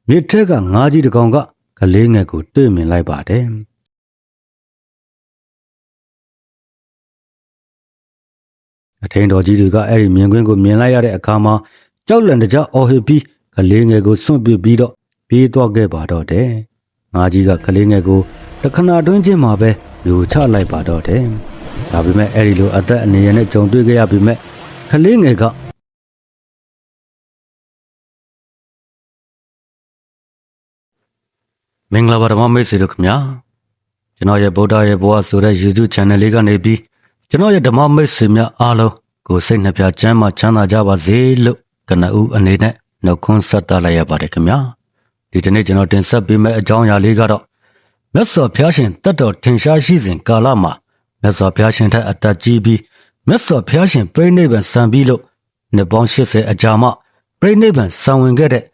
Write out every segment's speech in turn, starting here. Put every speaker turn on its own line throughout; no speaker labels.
မြစ်ထက်ကငါးကြီးတစ်ကောင်ကကလေးငယ်ကိုတွေ့မြင်လိုက်ပါတယ်အထင်းတော်ကြီးတွေကအဲ့ဒီမြင်ကွင်းကိုမြင်လိုက်ရတဲ့အခါမှာကြောက်လန့်တကြားအော်ဟစ်ပြီးကလေးငယ်ကိုစွန့်ပစ်ပြီးတော့ပြေးသွားခဲ့ပါတော့တယ်ငါးကြီးကကလေးငယ်ကိုတခဏတွင်းချင်းမှာပဲယူချလိုက်ပါတော့တယ်ဒါပေမဲ့အဲ့ဒီလိုအသက်အနေနဲ့ကြုံတွေ့ခဲ့ရပြီမဲ့ကလေးငယ်ကမင်္ဂလာပါဓမ္မမိတ်ဆွေတို့ခင်ဗျာကျွန်တော်ရဲ့ဗုဒ္ဓရဲ့ဘဝဆိုတဲ့ YouTube channel လေးကနေပြီးကျွန်တော်ရဲ့ဓမ္မမိတ်ဆွေများအားလုံးကိုစိတ်နှပြချမ်းသာချမ်းသာကြပါစေလို့ကနဦးအနေနဲ့နှုတ်ခွန်းဆက်သလိုက်ရပါတယ်ခင်ဗျာဒီတနေ့ကျွန်တော်တင်ဆက်ပေးမယ့်အကြောင်းအရာလေးကတော့မြတ်စွာဘုရားရှင်တတ်တော်ထင်ရှားရှိစဉ်ကာလမှာမြတ်စွာဘုရားရှင်ထက်အသက်ကြီးပြီးမြတ်စွာဘုရားရှင်ပြိဋိဘံစံပြီးလို့နှစ်ပေါင်း80အကြာမှပြိဋိဘံစံဝင်ခဲ့တဲ့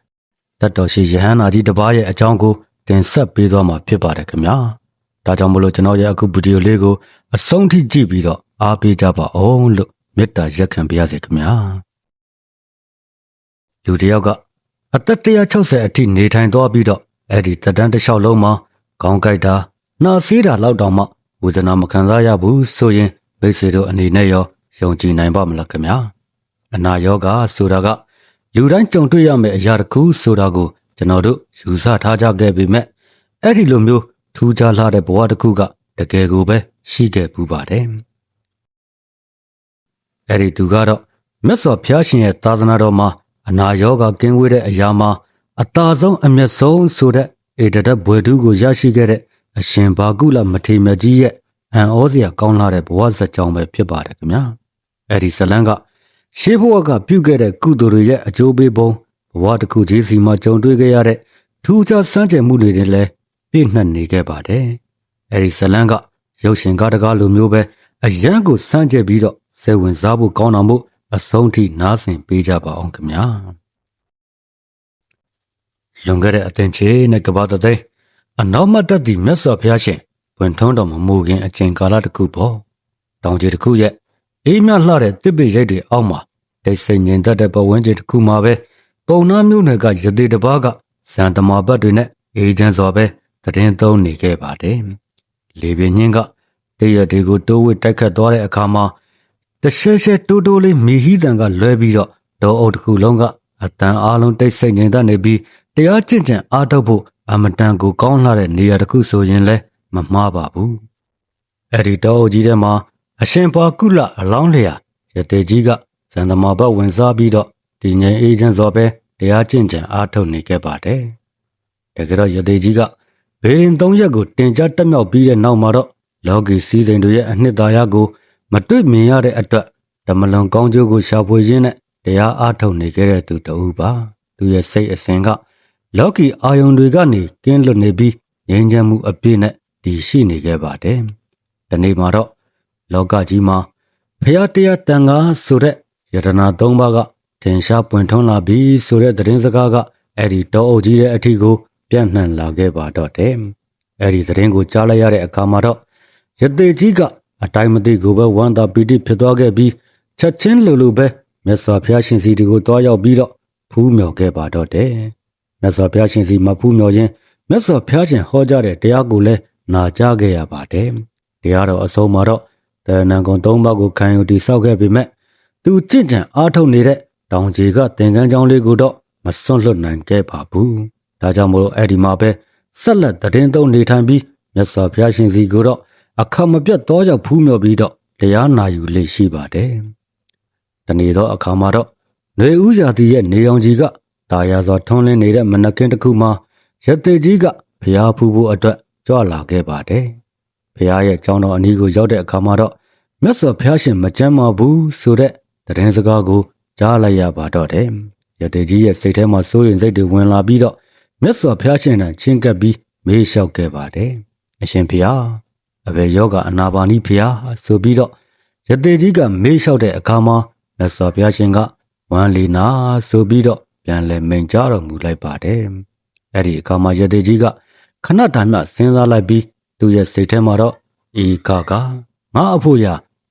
တတ်တော်ရှိယဟန္တာကြီးတစ်ပါးရဲ့အကြောင်းကိုတင်ဆက်ပေးသွားမှာဖြစ်ပါတယ်ခင်ဗျာဒါကြောင့်မလို့ကျွန်တော်ရဲ့အခုဗီဒီယိုလေးကိုအဆုံးထိကြည့်ပြီးတော့အားပေးကြပါအောင်လို့မေတ္တာရက်ခံပေးရစေခင်ဗျာလူတစ်ယောက်ကအသက်160အထိနေထိုင်သွားပြီးတော့အဲ့ဒီသက်တမ်းတစ်လျှောက်လုံးမှာခေါင်းကိုက်တာနှာစေးတာလောက်တောင်မှဝေဒနာမခံစားရဘူးဆိုရင်ဘိတ်ဆွေတို့အနေနဲ့ရောယုံကြည်နိုင်ပါမလားခင်ဗျာအနာရောဂါဆိုတာကလူတိုင်းကြုံတွေ့ရမယ့်အရာတစ်ခုဆိုတာကိုကျွန်တော်တို့ယူဆထားကြခဲ့ပေမဲ့အဲ့ဒီလိုမျိုးထူးခြားလာတဲ့ဘဝတစ်ခုကတကယ်ကိုပဲရှိခဲ့ပူပါတယ်အဲ့ဒီသူကတော့မြတ်စွာဘုရားရှင်ရဲ့သာသနာတော်မှာအနာရောဂါကင်းဝေးတဲ့အရာမှာအသာဆုံးအမျက်ဆုံးဆိုတဲ့ဧတရဘွယ်သူကိုရရှိခဲ့တဲ့အရှင်ဘာကုလမထေရမြတ်ကြီးရဲ့အံ့ဩစရာကောင်းလာတဲ့ဘဝဇာတ်ကြောင်းပဲဖြစ်ပါတယ်ခင်ဗျာအဲ့ဒီဇလန်းကရှေးဘဝကပြုခဲ့တဲ့ကုသိုလ်တွေရဲ့အကျိုးပေးပုံဘဝတစ်ခုချင်းစီမှာကြုံတွေ့ခဲ့ရတဲ့ထူးခြားစမ်းကြယ်မှုတွေနဲ့လည်းပြည့်နှက်နေခဲ့ပါတယ်အဲ့ဒီဇလန်းကရုပ်ရှင်ကားတကားလိုမျိုးပဲအရန်ကိုစမ်းကြယ်ပြီးတော့စိတ်ဝင်စားဖို့ကောင်းတာမို့အဆုံးထိနားဆင်ပေးကြပါအောင်ခင်ဗျာလွန်ခဲ့တဲ့အသင်ချေနဲ့ကဘာတသိအနောက်မတ်တက်သည့်မြတ်စွာဘုရားရှင်ဝင်ထုံးတော်မမူခင်အချိန်ကာလတစ်ခုပေါ့တောင်ကြီးတစ်ခုရဲ့အေးမြလှတဲ့တစ်ပိရိတ်တွေအောက်မှာတိတ်ဆိတ်ငြိမ်သက်တဲ့ပတ်ဝန်းကျင်တစ်ခုမှာပဲပုံနာမျိုးနယ်ကရသေးတစ်ပါးကဇန်တမာဘတ်တွေနဲ့အေးချမ်းစွာပဲသတင်းသုံးနေခဲ့ပါတယ်လေပြင်းညင်းကတရတွေကိုတိုးဝှက်တိုက်ခတ်သွားတဲ့အခါမှာတရှဲရှဲတိုးတိုးလေးမိဟီးတန်ကလွဲပြီးတော့ဒေါ်အုပ်တစ်ခုလုံးကအတန်အားလုံးတိတ်ဆိတ်ငြိမ်သက်နေပြီးတရားကျင့်ကြံအားထုတ်ဖို့အမတန်ကိုကောင်းလာတဲ့နေရာတစ်ခုဆိုရင်လည်းမမှားပါဘူးအဲ့ဒီတောအုပ်ကြီးထဲမှာအရှင်ဘာကုလအလောင်းလျာရတေကြီးကဇန်သမာဘတ်ဝင်စားပြီးတော့ဒီငြိမ်အေးချမ်းစွာပဲတရားကျင့်ကြံအားထုတ်နေခဲ့ပါတယ်တကယ်တော့ရတေကြီးကဘေရင်၃ရက်ကိုတင်ကြတက်မြောက်ပြီးတဲ့နောက်မှာတော့လောကီစည်းစိမ်တွေရဲ့အနှစ်သာရကိုမတွေ့မြင်ရတဲ့အတွက်ဓမ္မလွန်ကောင်းကျိုးကိုရှာဖွေရင်းနဲ့တရားအားထုတ်နေခဲ့တဲ့သူတဦးပါသူရဲ့စိတ်အစဉ်ကလောကီအာယုန်တွေကနေကင်းလွတ်နေပြီးငြိမ်းချမ်းမှုအပြည့်နဲ့တည်ရှိနေခဲ့ပါတယ်ဒီနေ့မှာတော့လောကကြီးမှာဖရာတရားတန်ခါဆိုတဲ့ယတနာ၃ပါးကထင်ရှားပွင့်ထွန်းလာပြီးဆိုတဲ့သတင်းစကားကအဲ့ဒီတောအုပ်ကြီးရဲ့အထီကိုပြန့်နှံ့လာခဲ့ပါတော့တယ်အဲ့ဒီသတင်းကိုကြားလိုက်ရတဲ့အခါမှာတော့ရသေးကြီးကအတိုင်းမသိကိုပဲဝမ်းသာပီတိဖြစ်သွားခဲ့ပြီးချက်ချင်းလိုပဲမြတ်စွာဘုရားရှင်စီတီကိုတွားရောက်ပြီးတော့ဖူးမြော်ခဲ့ပါတော့တယ်မြတ်စွာဘုရားရှင်စီမှာဖူးမြော်ရင်းမြတ်စွာဘုရားရှင်ဟောကြားတဲ့တရားကိုလည်းနာကြားခဲ့ရပါတယ်တရားတော်အဆုံးမှာတော့တရဏဂုံ၃ပါးကိုခံယူတည်ဆောက်ခဲ့ပေမဲ့သူကြင့်ကြံအားထုတ်နေတဲ့တောင်ကြီးကသင်္ကန်းကျောင်းလေးကိုတော့မစွန့်လွတ်နိုင်ခဲ့ပါဘူးဒါကြောင့်မို့လို့အဲ့ဒီမှာပဲဆက်လက်သတင်းသုံးနေထိုင်ပြီးမြတ်စွာဘုရားရှင်စီကိုတော့အခါမပြတ်တော့ရောက်ဖူးမြော်ပြီးတော့တရားနာယူလေ့ရှိပါတယ်တနေ့တော့အခါမှာတော့ຫນွေဦးရာသီရဲ့နေအောင်ကြီးကတာယာစွာထွန်းလင်းနေတဲ့မနက်ခင်းတစ်ခုမှာရသေးကြီးကဘုရားဖူးဖို့အတွက်ကြွလာခဲ့ပါတယ်ဘုရားရဲ့ကျောင်းတော်အနီးကိုရောက်တဲ့အခါမှာတော့မြတ်စွာဘုရားရှင်မကြမ်းပါဘူးဆိုတဲ့သတင်းစကားကိုကြားလိုက်ရပါတော့တယ်ရသေးကြီးရဲ့စိတ်ထဲမှာစိုးရိမ်စိတ်တွေဝင်လာပြီးတော့မြတ်စွာဘုရားရှင်နဲ့ချင်းကပ်ပြီးမေးလျှောက်ခဲ့ပါတယ်အရှင်ဘုရားအဘယ်ယောဂအနာပါနိဘုရားဆိုပြီးတော့ရသေးကြီးကမေးလျှောက်တဲ့အခါမှာမြတ်စွာဘုရားရှင်ကဝမ်းလီနာဆိုပြီးတော့ပြန်လဲမိန်ကြားတော်မူလိုက်ပါတယ်အဲ့ဒီအခါမှာရသေးကြီးကခဏတိုင်မှစဉ်းစားလိုက်ပြီးသူ့ရဲ့စိတ်ထဲမှာတော့ဤကငါအဖို့ရ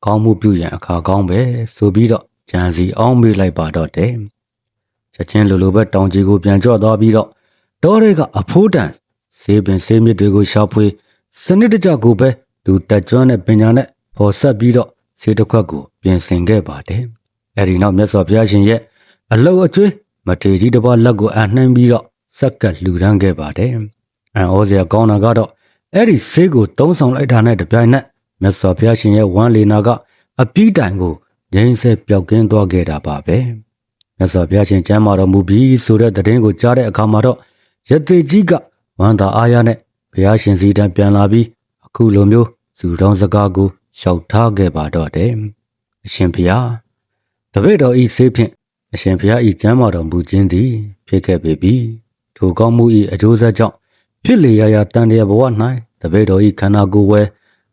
ကောင်းမှုပြုရန်အခါကောင်းပဲဆိုပြီးတော့ကြံစီအောင်မေးလိုက်ပါတော့တယ်ချက်ချင်းလိုပဲတောင်ကြီးကိုပြန်ကြွသွားပြီးတော့ တောတွေကအဖိုးတန်ဆေးပင်ဆေးမြစ်တွေကိုရှာဖွေစနစ်တကျကိုပဲသူတက်ကျွမ်းတဲ့ပညာနဲ့ဖော်ဆက်ပြီးတော့ဆေးတစ်ခွက်ကိုပြင်ဆင်ခဲ့ပါတယ်။အဲဒီနောက်မြတ်စွာဘုရားရှင်ရဲ့အလုတ်အကျွေးမထေကြီးတစ်ပါးလက်ကိုအနှမ်းပြီးတော့စက္ကပ်လှူဒန်းခဲ့ပါတယ်။အံ့ဩစရာကောင်းတာကတော့အဲ့ဒီဆေးကိုတုံးဆောင်လိုက်တာနဲ့တပြိုင်နက်မြတ်စွာဘုရားရှင်ရဲ့ဝမ်းလေနာကအပီးတိုင်ကိုငြိမ်းဆဲပျောက်ကင်းသွားခဲ့တာပါပဲ။မြတ်စွာဘုရားရှင်ကျမ်းမာတော်မူပြီးဆိုတဲ့သတင်းကိုကြားတဲ့အခါမှာတော့ယသိကြီးကဝမ်းသာအားရနဲ့ဘုရားရှင်စီတန်ပြန်လာပြီးအခုလိုမျိုးဇူတောင်းစကားကိုလျှောက်ထားခဲ့ပါတော့တယ်။အရှင်ဘုရားတပည့်တော်ဤဆေးဖြင့်အရှင်ဘုရားဤကျမ်းမာတော်မူခြင်းသည်ဖြစ်ခဲ့ပေပြီ။ထိုကောင်းမှုဤအကျိုးဆက်ကြောင့်ဖြစ်လေရာတန်တရာဘဝ၌တပည့်တော်ဤခန္ဓာကိုယ်ဝဲ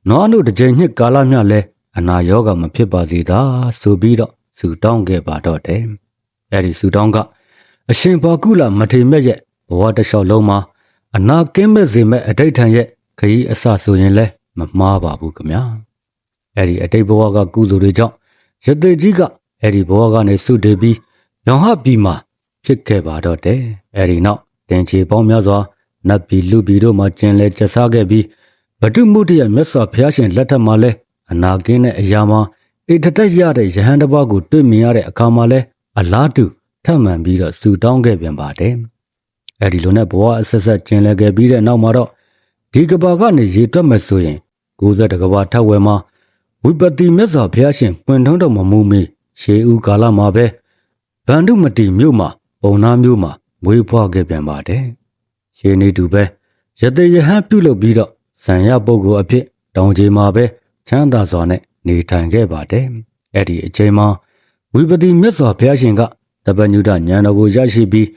နွားတို့တစ်ကြိမ်နှစ်ကာလမျှလဲအနာရောဂါမဖြစ်ပါစေသာဆိုပြီးတော့ဇူတောင်းခဲ့ပါတော့တယ်။အဲဒီဇူတောင်းကအရှင်ဘာကုလမထေမြတ်ရဲ့ဘဝတစ်လျှောက်လုံးမှာအနာကင်းမဲ့စေမဲ့အတိတ်ထံရဲ့ခရီးအစဆိုရင်လဲမမှားပါဘူးခင်ဗျာ။အဲဒီအတိတ်ဘဝကကုသိုလ်တွေကြောင့်ယသိကြီးကအဲဒီဘဝကနေဆုတည်ပြီးရောင်ဟပြည်မှာဖြစ်ခဲ့ပါတော့တယ်။အဲဒီနောက်တင်ချေပေါင်းများစွာနတ်ပြည်လူပြည်တို့မှာကျင်လဲကျဆားခဲ့ပြီးဗဒုမုဒ္ဒရဲ့မြတ်စွာဘုရားရှင်လက်ထက်မှာလဲအနာကင်းတဲ့အရာမှာဣထတက်ရတဲ့ယဟန်တစ်ပါးကိုတွေ့မြင်ရတဲ့အခါမှာလဲအလားတူထပ်မံပြီးတော့ဆူတောင်းခဲ့ပြန်ပါတယ်။အဲဒီလိုနဲ့ဘဝအဆက်ဆက်ကျင်လည်ခဲ့ပြီးတဲ့နောက်မှာတော့ဒီကဘာကနေရေတွက်မယ်ဆိုရင်90ကဘာထက်ဝယ်မှာဝိပတိမြတ်စွာဘုရားရှင်ပွင့်ထုံးတော်မမူမီရှေးဦးကာလမှာပဲဗန္ဓုမတိမြို့မှာပုံနာမျိုးမှာမွေးဖွားခဲ့ပြန်ပါတယ်။ရှေးနေတူပဲယသိယဟန်ပြုလုပ်ပြီးတော့ဇံရပုဂ္ဂိုလ်အဖြစ်တောင်ကြီးမှာပဲချမ်းသာစွာနဲ့နေထိုင်ခဲ့ပါတယ်။အဲ့ဒီအချိန်မှာဝိပတိမြတ်စွာဘုရားရှင်ကတပညုဒဉာဏ်တော်ကိုရရှိပြီး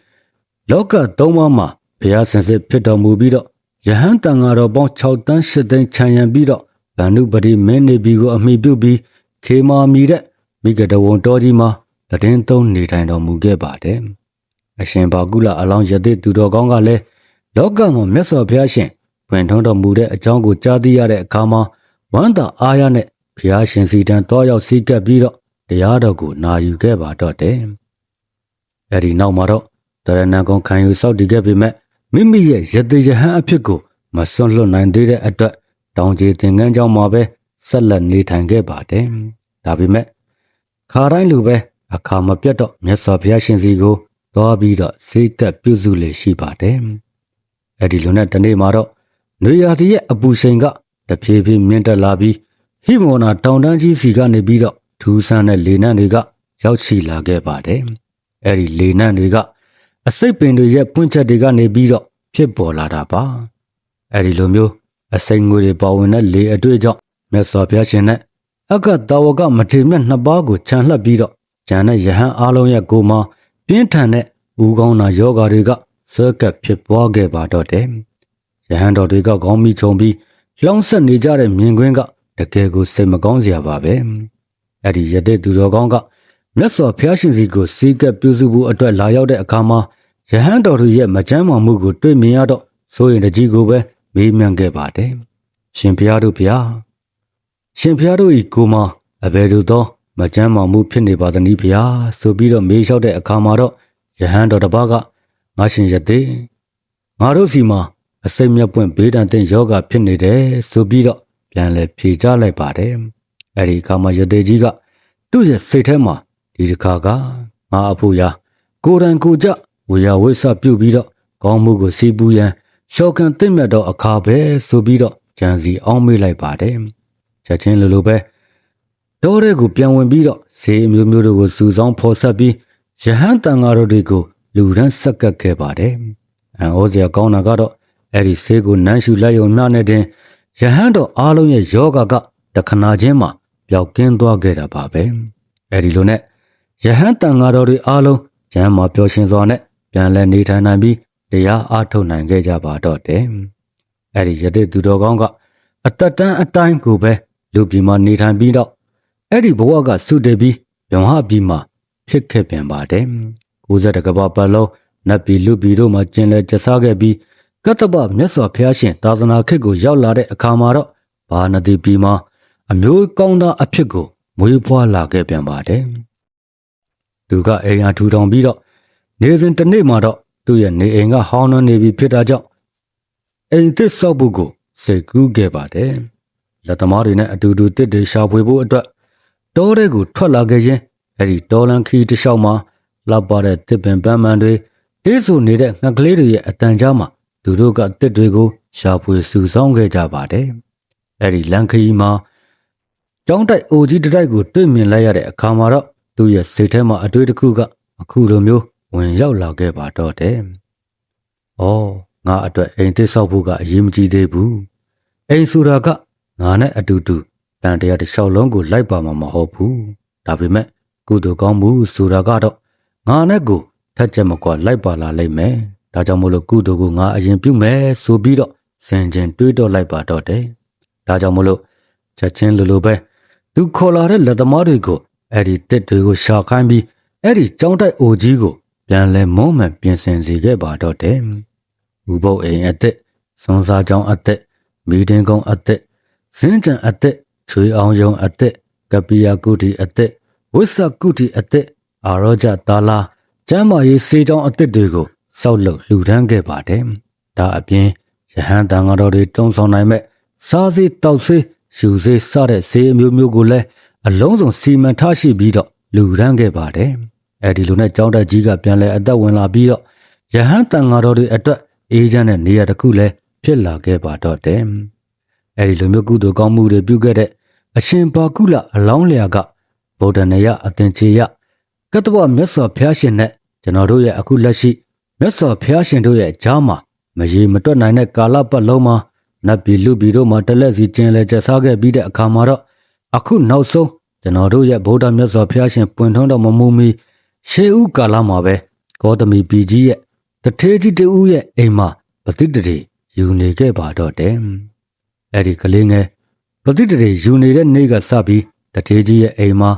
လောကသုံးပါးမှာဘုရားဆင်စစ်ဖြစ်တော်မူပြီးတော့ယဟန်တန်ဃာတော်ပေါင်း6တန်း8သိန်းခြံရံပြီးတော့ဗန္ဓုပတိမင်းနေပြီကိုအမိပြုပြီးခေမာမီတဲ့မိဂဒဝံတော်ကြီးမှာတည်င်းသုံးနေထိုင်တော်မူခဲ့ပါတယ်။အရှင်ဘာကုလအလောင်းယသိသူတော်ကောင်းကလည်းလောကမှာမြတ်စွာဘုရားရှင်ပွင့်ထုံးတော်မူတဲ့အကြောင်းကိုကြားသိရတဲ့အခါမှာဝမ်းသာအားရနဲ့ဘုရားရှင်စီတန်တောရောက်စီးကပ်ပြီးတော့တရားတော်ကိုနာယူခဲ့ပါတော့တယ်။အဲဒီနောက်မှာတော့တရဏဂုံခံယူစောင့်တည်ခဲ့ပေမဲ့မိမိရဲ့ယသိယဟန်အဖြစ်ကိုမစွန့်လွတ်နိုင်သေးတဲ့အတွက်တောင်ကြီးသင်္ကန်းကျောင်းမှာပဲဆက်လက်နေထိုင်ခဲ့ပါတယ်။ဒါပေမဲ့ခါတိုင်းလိုပဲအခါမပြတ်တော့မြတ်စွာဘုရားရှင်စီကိုသွားပြီးတော့စိတ်သက်ပြုစုလေရှိပါတယ်။အဲဒီလိုနဲ့တနေ့မှာတော့နွေရာသီရဲ့အပူချိန်ကတဖြည်းဖြည်းမြင့်တက်လာပြီးဟိမောနာတောင်တန်းကြီးစီကနေပြီးတော့ထူးဆန်းတဲ့လေနံတွေကရောက်ရှိလာခဲ့ပါတယ်။အဲဒီလေနံတွေကအစိတ်ပင်တွေရဲ့ပွင့်ချက်တွေကနေပြီးတော့ဖြစ်ပေါ်လာတာပါ။အဲဒီလိုမျိုးအစိတ်ငွေတွေပါဝင်တဲ့လေအတွေ့အကြောင့်မြတ်စွာဘုရားရှင်နဲ့အက္ခတာဝကမထေမြတ်နှစ်ပါးကိုခြံလှပ်ပြီးတော့ဉာဏ်နဲ့ယဟန်အားလုံးရဲ့ကိုယ်မှာပြင်းထန်တဲ့ဦးခေါင်းနာယောဂါတွေကဆွဲကပ်ဖြစ်ပွားခဲ့ပါတော့တယ်။ယဟန်တော်တွေကခေါင်းမိချုံပြီးလောင်းဆက်နေကြတဲ့မြင်ကွင်းကတကယ်ကိုစိတ်မကောင်းစရာပါပဲ။အဲ့ဒီယသိသူတော်ကောင်းကမြတ်စွာဘုရားရှင်စီကိုစီးကပ်ပြုစုဖို့အတွက်လာရောက်တဲ့အခါမှာယဟန်တော်တို့ရဲ့မချမ်းမာမှုကိုတွေ့မြင်ရတော့စိုးရင်တကြီးကိုပဲမေးမြန်းခဲ့ပါတယ်။ရှင်ဘုရားတို့ဘုရားရှင်ဘုရားတို့ဤကိုမှာအဘယ်လိုသောမချမ်းမာမှုဖြစ်နေပါသနည်းဘုရားဆိုပြီးတော့မေးလျှောက်တဲ့အခါမှာတော့ယဟန်တော်တစ်ပါးကငါရှင်ယသိငါတို့စီမှာအစိတ်မြတ်ပွင့်ဘေးဒဏ်တင်ယောဂဖြစ်နေတယ်ဆိုပြီးတော့ပြန်လဲဖြေကြလိုက်ပါတယ်။အဲဒီအခါမှာယသိကြီးကသူ့ရဲ့စိတ်ထဲမှာဒီတစ်ခါကငါအဖို့ရာကိုယ်တိုင်ကိုကြဝေယဝိဆပြုပြီးတော့ကောင်းမှုကိုစီးပူးရန်ရှောက်ကန်သိမ့်မြတ်တော့အခါပဲဆိုပြီးတော့ကြံစီအောင်မေးလိုက်ပါတယ်။ချက်ချင်းလိုလိုပဲတောထဲကိုပြန်ဝင်ပြီးတော့ဈေးအမျိုးမျိုးတို့ကိုစုဆောင်းဖော်ဆက်ပြီးယဟန်တန်ဃာတော်တွေကိုလူရန်ဆက်ကပ်ခဲ့ပါတယ်။အံ့ဩစရာကောင်းတာကတော့အဲ့ဒီဈေးကိုနမ်းရှူလိုက်ရုံမျှနဲ့တင်ယဟန်တော်အားလုံးရဲ့ယောဂကတခဏချင်းမှာပျောက်ကင်းသွားခဲ့တာပါပဲ။အဲ့ဒီလိုနဲ့ယဟန်တန်ဃာတော်တွေအားလုံးကျမ်းမာပျော်ရွှင်စွာနဲ့ပြန်လည်နေထိုင်နိုင်ပြီးတရားအားထုတ်နိုင်ခဲ့ကြပါတော့တယ်။အဲ့ဒီယသိသူတော်ကောင်းကအတ္တတန်းအတိုင်းကိုပဲလူပြည်မှာနေထိုင်ပြီးတော့အဲ့ဒီဘဝကဆုတည်ပြီးယွန်ဟပြည်မှာဖြစ်ခဲ့ပြန်ပါတယ်။90ကဘာပတ်လုံးနတ်ပြည်လူပြည်တို့မှာကျင်လည်ကျဆားခဲ့ပြီးကတ္တပမြတ်စွာဘုရားရှင်သာသနာခေတ်ကိုရောက်လာတဲ့အခါမှာတော့ဘာနတိပြည်မှာအမျိုးကောင်းသားအဖြစ်ကိုမွေးဖွားလာခဲ့ပြန်ပါတယ်။သူကအိမ်ယာထူထောင်ပြီးတော့နေစဉ်တစ်နေ့မှာတော့သူ သူ့ရဲ့နေအိမ်ကဟောင်းနှွမ်းနေပြီဖြစ်တာကြောင့်အိမ်သစ်ဆောက်ဖို့ကိုစိတ်ကူးခဲ့ပါတယ်။လက်သမားတွေနဲ့အတူတူတစ်တွေရှာဖွေဖို့အတွက်တောထဲကိုထွက်လာခဲ့ရင်အဲ့ဒီတောလန်ခီတစ်လျှောက်မှာလှပတဲ့တစ်ပင်ပန်းမှန်တွေတေးဆူနေတဲ့ငှက်ကလေးတွေရဲ့အတန်ကြားမှာသူတို့ကတစ်တွေကိုရှာဖွေစုဆောင်းခဲ့ကြပါတယ်။အဲ့ဒီလန်ခီမှာကျောင်းတိုက်အိုကြီးတိုက်ကိုတွေ့မြင်လိုက်ရတဲ့အခါမှာတော့သူ့ရဲ့စိတ်ထဲမှာအတွေးတစ်ခုကအခုလိုမျိုးဝင်ရောက်လာခဲ့ပါတော့တယ်။အော်ငါအတွက်အိမ်သစ်ဆောက်ဖို့ကအရေးမကြီးသေးဘူး။အိမ်ဆိုတာကငါနဲ့အတူတူတန်တရားတစ်လျှောက်လုံးကိုလိုက်ပါမှာမဟုတ်ဘူး။ဒါပေမဲ့ကုသိုလ်ကောင်းမှုဆိုတာကတော့ငါနဲ့ကိုထက်ချက်မကွာလိုက်ပါလာလိမ့်မယ်။ဒါကြောင့်မို့လို့ကုသိုလ်ကိုငါအရင်ပြုမယ်ဆိုပြီးတော့စင်ကျင်တွေးတော့လိုက်ပါတော့တယ်။ဒါကြောင့်မို့လို့ချက်ချင်းလိုပဲသူခေါ်လာတဲ့လက်သမားတွေကိုအဲ့ဒီတစ်တွေကိုရှာခိုင်းပြီးအဲ့ဒီကျောင်းတိုက်အိုကြီးကိုပြန်လဲမုံမှန်ပြင်ဆင်စေခဲ့ပါတော့တယ်။ဥပုပ်အိမ်အသက်စွန်စားကျောင်းအသက်မီတင်းကုန်းအသက်ဇင်းကြံအသက်ချွေအောင်ယုံအသက်ကပိယကုတီအသက်ဝိသကုတီအသက်အာရောကြတာလာကျမ်းမာရေးစေတောင်းအသက်တွေကိုစောက်လုပ်လှူဒန်းခဲ့ပါတယ်။ဒါအပြင်ရဟန်းတန်ဃာတော်တွေတုံးဆောင်နိုင်မဲ့စားစေးတောက်စေးရှူစေးစတဲ့စေးအမျိုးမျိုးကိုလည်းအလုံးစုံစီမံထားရှိပြီးတော့လှူဒန်းခဲ့ပါတယ်။အဲဒီလိုနဲ့ကျောင်းတက်ကြီးကပြန်လဲအသက်ဝင်လာပြီးတော့ရဟန်းတန်ဃာတော်တွေအတွက်အေးချမ်းတဲ့နေရာတစ်ခုလည်းဖြစ်လာခဲ့ပါတော့တယ်။အဲဒီလိုမျိုးကုသိုလ်ကောင်းမှုတွေပြုခဲ့တဲ့အရှင်ဘာကုလအလောင်းလျာကဗုဒ္ဓနယအသင်္ချေယကတ္တဝမြတ်စွာဘုရားရှင်နဲ့ကျွန်တော်တို့ရဲ့အခုလက်ရှိမြတ်စွာဘုရားရှင်တို့ရဲ့ကြားမှာမရေမတွက်နိုင်တဲ့ကာလပတ်လုံးမှာနတ်ပြည်လူပြည်တို့မှာတလက်စီကျင်လဲကျဆားခဲ့ပြီးတဲ့အခါမှာတော့အခုနောက်ဆုံးကျွန်တော်တို့ရဲ့ဗုဒ္ဓမြတ်စွာဘုရားရှင်ပွင့်ထွန်းတော်မမူမီရှေးဦးကာလမှာပဲဂေါတမီပြည်ကြီးရဲ့တထေးကြီးတဦးရဲ့အိမ်မှာပဋိတ္တိယူနေခဲ့ပါတော့တယ်။အဲ့ဒီကလေးငယ်ပဋိတ္တိယူနေတဲ့နေ့ကစပြီးတထေးကြီးရဲ့အိမ်မှာ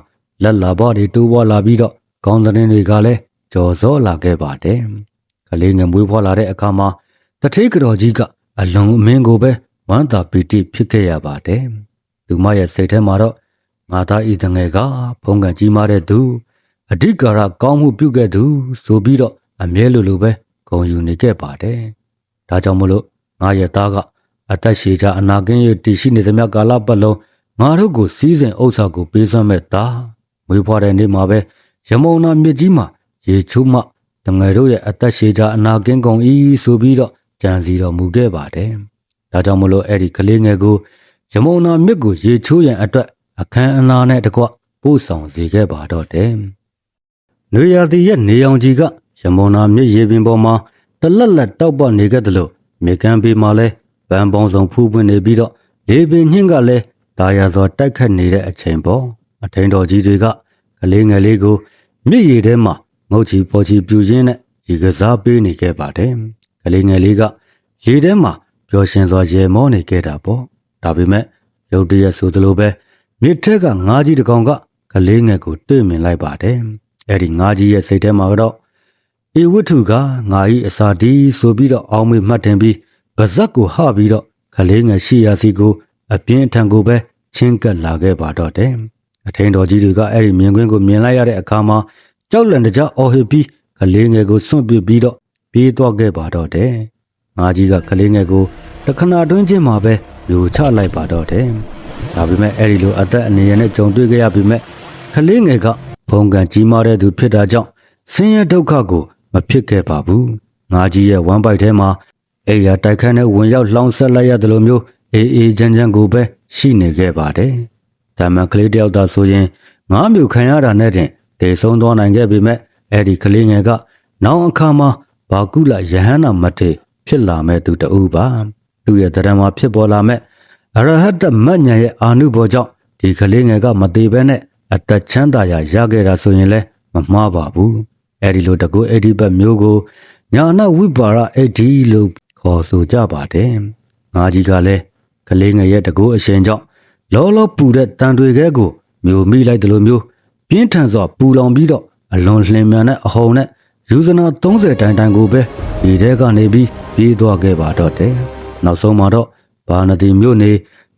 လက်လာဘတွေတိုးပွားလာပြီးတော့ကောင်းသတင်းတွေကလည်းကြော်စောလာခဲ့ပါတယ်။ကလေးငယ်မွေးဖွားလာတဲ့အခါမှာတထေးကတော်ကြီးကအလွန်အမင်းကိုပဲဝမ်းသာပီတိဖြစ်ခဲ့ရပါတယ်။သူမရဲ့စိတ်ထဲမှာတော့ငါသားဤတငယ်ကဖုံးကန်ကြီးမားတဲ့သူအဓိကရကောင်းမှုပြုခဲ့သူဆိုပြီးတော့အမြဲလိုပဲဂုဏ်ယူနေခဲ့ပါတယ်။ဒါကြောင့်မို့လို့ငါရဲ့သားကအသက်ရှည်ကြအနာကင်းရတည်ရှိနေသမျှကာလပတ်လုံးငါတို့ကိုစီးစိမ်ဥစ္စာကိုပေးစွမ်းမဲ့သားမွေးဖွားတဲ့နေ့မှာပဲရမုံနာမြစ်ကြီးမှာရေချိုးမှတငယ်တို့ရဲ့အသက်ရှည်ကြအနာကင်းကုန်၏ဆိုပြီးတော့ကြံစီတော်မူခဲ့ပါတယ်။ဒါကြောင့်မို့လို့အဲ့ဒီကလေးငယ်ကိုရမုံနာမြစ်ကိုရေချိုးရန်အတွက်အခမ်းအနားနဲ့တကွပို့ဆောင်စေခဲ့ပါတော့တယ်။နွေရာသီရဲ့နေအောင်ကြီးကရမုံနာမြစ်ရေပင်ပေါ်မှာတလက်လက်တောက်ပနေခဲ့တယ်လို့မြေကမ်းဘေးမှာလဲပန်းပေါင်းစုံဖူးပွင့်နေပြီးတော့လေပင်ညှင်းကလည်းဒါရစွာတိုက်ခတ်နေတဲ့အချိန်ပေါ့အထင်းတော်ကြီးတွေကကလေးငယ်လေးကိုမြစ်ရေထဲမှာငုတ်ချီပေါ်ချီပြူရင်းနဲ့ရေကစားပေးနေခဲ့ပါတယ်။ကလေးငယ်လေးကရေထဲမှာပျော်ရွှင်စွာရေမောနေခဲ့တာပေါ့ဒါပေမဲ့ရုတ်တရက်ဆိုသလိုပဲမြစ်ထက်ကငါးကြီးတစ်ကောင်ကကလေးငယ်ကိုတွေ့မြင်လိုက်ပါတယ်။အဲ့ဒီငါးကြီးရဲ့စိတ်ထဲမှာတော့ဧဝတ္ထုကငါ၏အစာဒီဆိုပြီးတော့အောင်းမေးမှတ်တင်ပြီးပါဇက်ကိုဟပြီးတော့ကလေးငယ်ရှိရာစီကိုအပြင်းထန်ကိုပဲချင်းကပ်လာခဲ့ပါတော့တယ်။အထင်းတော်ကြီးတွေကအဲ့ဒီမြင်ကွင်းကိုမြင်လိုက်ရတဲ့အခါမှာကြောက်လန့်တကြားအော်ဟစ်ပြီးကလေးငယ်ကိုစွန့်ပစ်ပြီးတော့ပြေးသွားခဲ့ပါတော့တယ်။ငါကြီးကကလေးငယ်ကိုတခဏတွင်းချင်းမှာပဲယူချလိုက်ပါတော့တယ်။ဒါပေမဲ့အဲ့ဒီလိုအသက်အနေနဲ့ကြုံတွေ့ခဲ့ရပြီမဲ့ကလေးငယ်ကဖုံးကန်ကြီးမားတဲ့သူဖြစ်တာကြောင့်ဆင်းရဲဒုက္ခကိုမဖြစ်ခဲ့ပါဘူး။ငါကြီးရဲ့ဝမ်းပိုက်ထဲမှာအိယာတိုက်ခန်းနဲ့ဝင်ရောက်လှောင်ဆက်လိုက်ရတယ်လို့မျိုးအေးအေးချမ်းချမ်းကိုပဲရှိနေခဲ့ပါတယ်။ဒါမှကလေးတယောက်သာဆိုရင်ငါးမျိုးခံရတာနဲ့တင်တေဆုံးသွားနိုင်ခဲ့ပေမဲ့အဲ့ဒီကလေးငယ်ကနောင်အခါမှာဘာကုလယဟန္တာမထေဖြစ်လာမဲ့သူတဦးပါ။သူရဲ့တရားမှာဖြစ်ပေါ်လာမဲ့အရဟတမဉ္ဇဉ်ရဲ့အာနုဘောကြောင့်ဒီကလေးငယ်ကမသေးဘဲနဲ့အသက်ချမ်းသာရာရခဲ့တာဆိုရင်လည်းမမှားပါဘူး။အဲ့ဒီလိုတကူအဲ့ဒီဘက်မျိုးကိုညာနာဝိပါရအဲ့ဒီလို့ခေါ်ဆိုကြပါတယ်။ငါကြီးကလည်းကလေးငယ်ရဲ့တကူအရှင်ကြောင့်လောလောပူတဲ့တန်တွေခဲကိုမျိုးမိလိုက်တယ်လို့မျိုးပြင်းထန်စွာပူလောင်ပြီးတော့အလွန်လျင်မြန်တဲ့အဟုန်နဲ့ယူဇနာ30တိုင်တိုင်ကိုပဲဒီထဲကနေပြီးပြေးသွားခဲ့ပါတော့တယ်။နောက်ဆုံးမှာတော့ဘာနတိမြို့နေ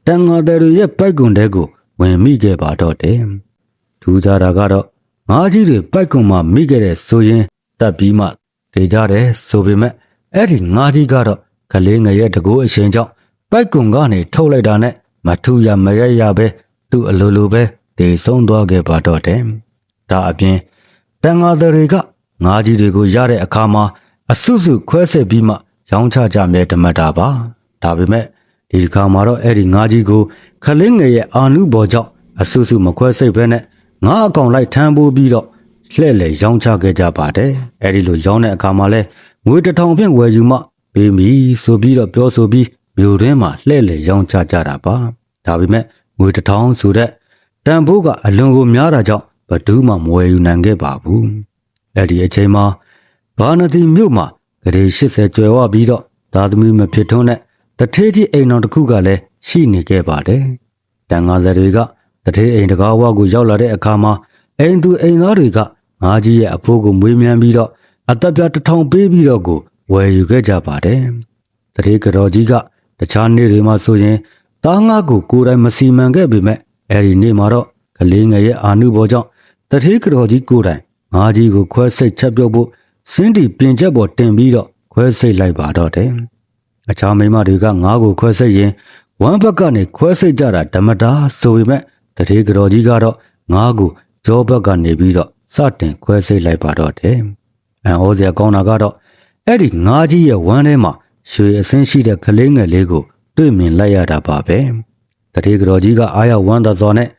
တန်ငါတဲ့ရဲ့ပိုက်ကွန်တဲကိုဝင်မိခဲ့ပါတော့တယ်။ထူးခြားတာကတော့ငါးကြီးတွေပိုက်ကွန်မှာမိခဲ့တဲ့ဆိုရင်တက်ပြီးမှ တေကြတယ်ဆိုပေမဲ့အဲ့ဒီငါးကြီးကတော့ကလေးငယ်ရဲ့တကူအရှင်ကြောင့်ပိုက်ကွန်ကနေထုတ်လိုက်တာနဲ့မထူရမရရပဲသူ့အလိုလိုပဲတေဆုံးသွားခဲ့ပါတော့တယ်။ဒါအပြင်တန်ဃာတွေကငါးကြီးတွေကိုရတဲ့အခါမှာအစုစုခွဲဆက်ပြီးမှရောင်းချကြမယ်ဓမ္မတာပါ။ဒါပေမဲ့ဒီတစ်ခါမှာတော့အဲ့ဒီငါးကြီးကိုကလေးငယ်ရဲ့အာနုဘော်ကြောင့်အစုစုမခွဲစိတ်ပဲနဲ့ငါးအကောင်လိုက်ထမ်းပိုးပြီးတော့လှဲ့လေရောင်းချခဲ့ကြပါတယ်။အဲ့ဒီလိုရောင်းတဲ့အခါမှာလဲငွေ1000ဖြင့်ဝယ်ယူမှပေးမည်ဆိုပြီးတော့ပြောဆိုပြီးမြို့တွင်းမှာလှဲ့လေရောင်းချကြတာပါ။ဒါပေမဲ့ငွေ1000ဆိုတဲ့တန်ဖိုးကအလွန်ကိုများတာကြောင့်ဘယ်သူမှမဝယ်ယူနိုင်ခဲ့ပါဘူး။အဲ့ဒီအချိန်မှာဘာနတိမြို့မှာဂရေ80ကျွယ်ဝပြီးတော့သားသမီးမဖြစ်ထွန်းတဲ့တထေးကြီးအိမ်တော်တစ်ခုကလည်းရှိနေခဲ့ပါတယ်။တန်ဃာတွေကတထေးအိမ်တကားဝကိုရောက်လာတဲ့အခါမှာအိမ်သူအိမ်သားတွေကငါးကြီးရဲ့အဖိုးကိုမွေးမြန်းပြီးတော့အသက်ပြား1000ပေးပြီးတော့ကိုဝယ်ယူခဲ့ကြပါတယ်။တထေးကတော်ကြီးကတခြားနေ့တွေမှာဆိုရင်သားငါးကိုကိုယ်တိုင်မစီမံခဲ့ပေမဲ့အဲ့ဒီနေ့မှာတော့ကလေးငယ်ရဲ့အာနုဘော်ကြောင့်တထေးကတော်ကြီးကိုယ်တိုင်ငါးကြီးကိုခွဲစိတ်ချက်ပြုတ်ဖို့စင်းတီပြင်ချက်ပေါ်တင်ပြီးတော့ခွဲစိတ်လိုက်ပါတော့တယ်။အခြားမိန်းမတွေကငါးကိုခွဲစိတ်ရင်ဝမ်းဘက်ကနေခွဲစိတ်ကြတာဓမ္မတာဆိုပေမဲ့တထေးကတော်ကြီးကတော့ငါးကိုကြောဘက်ကနေပြီးတော့စတင်ခွဲစိတ်လိုက်ပါတော့တယ်။အံ့ဩစရာကောင်းတာကတော့အဲ့ဒီငါးကြီးရဲ့ဝမ်းထဲမှာရွှေအစင်းရှိတဲ့ကလေးငယ်လေးကိုတွေ့မြင်လိုက်ရတာပါပဲ။တထေးကတော်ကြီးကအားရဝမ်းသာစွာနဲ့